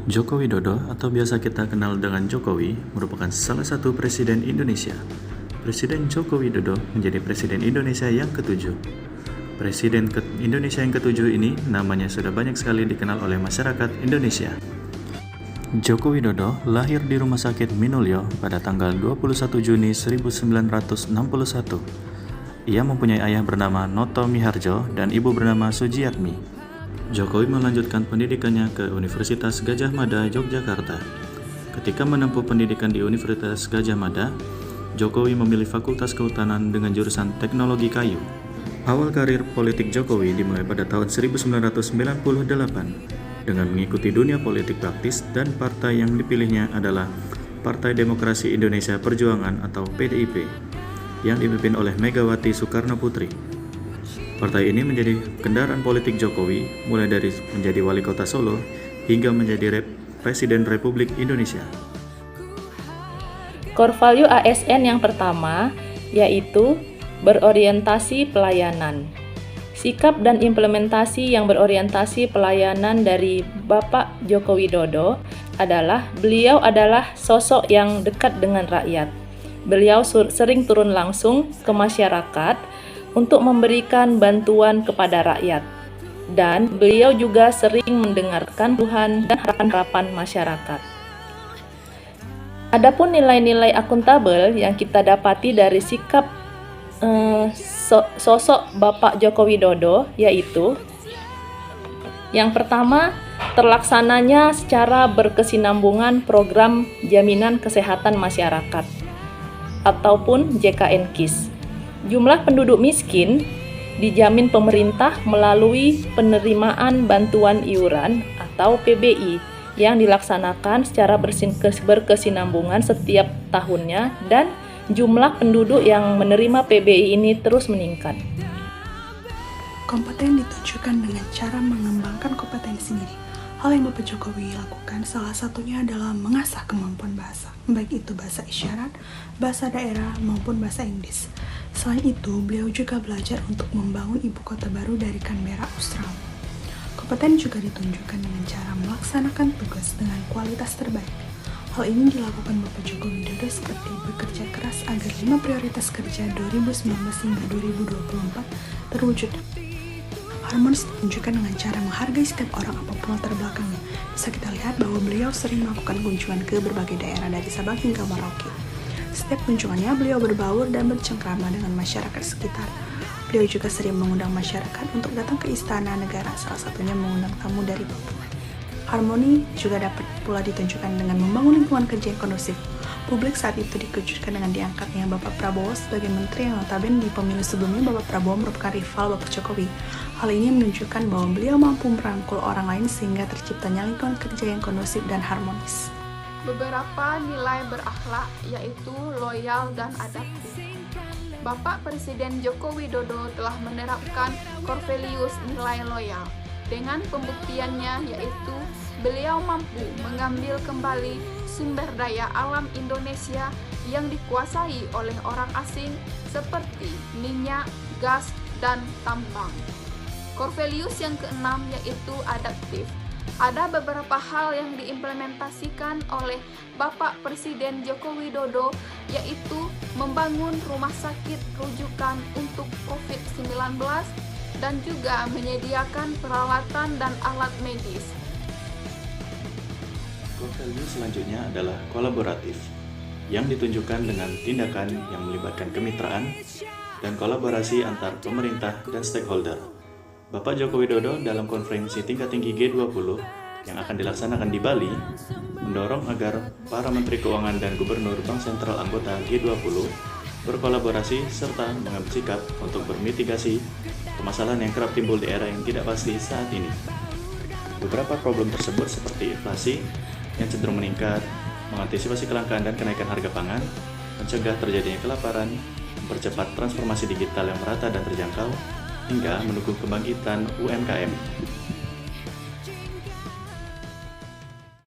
Joko Widodo atau biasa kita kenal dengan Jokowi merupakan salah satu presiden Indonesia. Presiden Joko Widodo menjadi presiden Indonesia yang ketujuh. Presiden Indonesia yang ketujuh ini namanya sudah banyak sekali dikenal oleh masyarakat Indonesia. Joko Widodo lahir di Rumah Sakit Minulyo pada tanggal 21 Juni 1961. Ia mempunyai ayah bernama Noto Miharjo dan ibu bernama Sujiatmi. Jokowi melanjutkan pendidikannya ke Universitas Gadjah Mada, Yogyakarta. Ketika menempuh pendidikan di Universitas Gadjah Mada, Jokowi memilih Fakultas Kehutanan dengan jurusan Teknologi Kayu. Awal karir politik Jokowi dimulai pada tahun 1998 dengan mengikuti dunia politik praktis dan partai yang dipilihnya adalah Partai Demokrasi Indonesia Perjuangan atau PDIP yang dipimpin oleh Megawati Soekarno Putri. Partai ini menjadi kendaraan politik Jokowi mulai dari menjadi wali kota Solo hingga menjadi Presiden Republik Indonesia. Core value ASN yang pertama yaitu berorientasi pelayanan. Sikap dan implementasi yang berorientasi pelayanan dari Bapak Joko Widodo adalah beliau adalah sosok yang dekat dengan rakyat. Beliau sering turun langsung ke masyarakat untuk memberikan bantuan kepada rakyat. Dan beliau juga sering mendengarkan keluhan dan harapan masyarakat. Adapun nilai-nilai akuntabel yang kita dapati dari sikap sosok Bapak Joko Widodo yaitu yang pertama, terlaksananya secara berkesinambungan program jaminan kesehatan masyarakat ataupun JKN-KIS. Jumlah penduduk miskin dijamin pemerintah melalui penerimaan bantuan iuran atau PBI yang dilaksanakan secara berkesinambungan setiap tahunnya dan jumlah penduduk yang menerima PBI ini terus meningkat. Kompeten ditunjukkan dengan cara mengembangkan kompetensi diri. Hal yang Bapak Jokowi lakukan salah satunya adalah mengasah kemampuan bahasa, baik itu bahasa isyarat, bahasa daerah, maupun bahasa Inggris. Selain itu, beliau juga belajar untuk membangun ibu kota baru dari Canberra, Australia. Kompeten juga ditunjukkan dengan cara melaksanakan tugas dengan kualitas terbaik. Hal ini dilakukan Bapak Joko Widodo seperti bekerja keras agar 5 prioritas kerja 2019 hingga 2024 terwujud. Harmonis ditunjukkan dengan cara menghargai setiap orang apapun latar belakangnya. Bisa kita lihat bahwa beliau sering melakukan kunjungan ke berbagai daerah dari Sabang hingga Merauke. Setiap kunjungannya, beliau berbaur dan bercengkrama dengan masyarakat sekitar. Beliau juga sering mengundang masyarakat untuk datang ke Istana Negara, salah satunya mengundang tamu dari Papua. Harmoni juga dapat pula ditunjukkan dengan membangun lingkungan kerja yang kondusif. Publik saat itu dikejutkan dengan diangkatnya Bapak Prabowo sebagai menteri yang notabene di pemilu sebelumnya Bapak Prabowo merupakan rival Bapak Jokowi. Hal ini menunjukkan bahwa beliau mampu merangkul orang lain sehingga terciptanya lingkungan kerja yang kondusif dan harmonis. Beberapa nilai berakhlak yaitu loyal dan adaptif. Bapak Presiden Joko Widodo telah menerapkan core values nilai loyal. Dengan pembuktiannya yaitu beliau mampu mengambil kembali sumber daya alam Indonesia yang dikuasai oleh orang asing seperti minyak, gas, dan tambang. Core values yang keenam yaitu adaptif. Ada beberapa hal yang diimplementasikan oleh Bapak Presiden Joko Widodo yaitu membangun rumah sakit rujukan untuk COVID-19 dan juga menyediakan peralatan dan alat medis. Core value selanjutnya adalah kolaboratif, yang ditunjukkan dengan tindakan yang melibatkan kemitraan dan kolaborasi antar pemerintah dan stakeholder. Bapak Joko Widodo dalam konferensi tingkat tinggi G20 yang akan dilaksanakan di Bali mendorong agar para menteri keuangan dan gubernur bank sentral anggota G20 berkolaborasi serta mengambil sikap untuk bermitigasi permasalahan yang kerap timbul di era yang tidak pasti saat ini. Beberapa problem tersebut seperti inflasi yang cenderung meningkat, mengantisipasi kelangkaan dan kenaikan harga pangan, mencegah terjadinya kelaparan, mempercepat transformasi digital yang merata dan terjangkau, hingga mendukung kebangkitan UMKM.